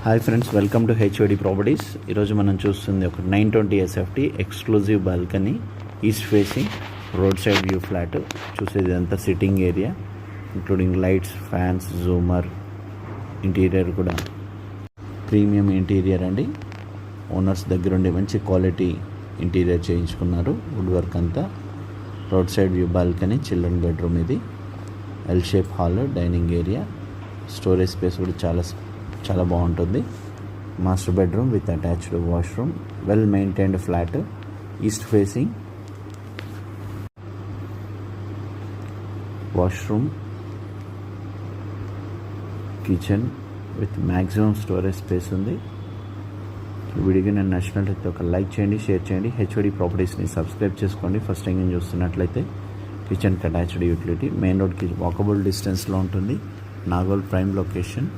Hi friends, welcome to HOD properties. ఈరోజు మనం చూస్తుంది ఒక 920 SFT exclusive balcony, east facing, road side view flat. చూసేది అంతా sitting area, including lights, fans, జూమర్. ఇంటీరియర్ కూడా ప్రీమియం ఇంటీరియర్ అండి. ఓనర్స్ దగ్గరుండి మంచి క్వాలిటీ ఇంటీరియర్ చేయించుకున్నారు. వుడ్ వర్క్ అంతా. Road side view balcony, children bedroom ఇది. L shape hall, dining area, storage space కూడా చాలా బాగుంటుంది. Master bedroom with attached washroom, well maintained flat, east facing. Washroom, kitchen with maximum storage space ఉంది. వీడియోకి నేను నచ్చినట్లయితే ఒక లైక్ చేయండి, షేర్ చేయండి. హెచ్ఓడి ప్రాపర్టీస్ని సబ్స్క్రైబ్ చేసుకోండి. ఫస్ట్ టైం నేను చూస్తున్నట్లయితే. కిచెన్కి అటాచ్డ్ యూటిలిటీ, మెయిన్ రోడ్కి వాకబుల్ డిస్టెన్స్లో ఉంటుంది. Nagole prime location.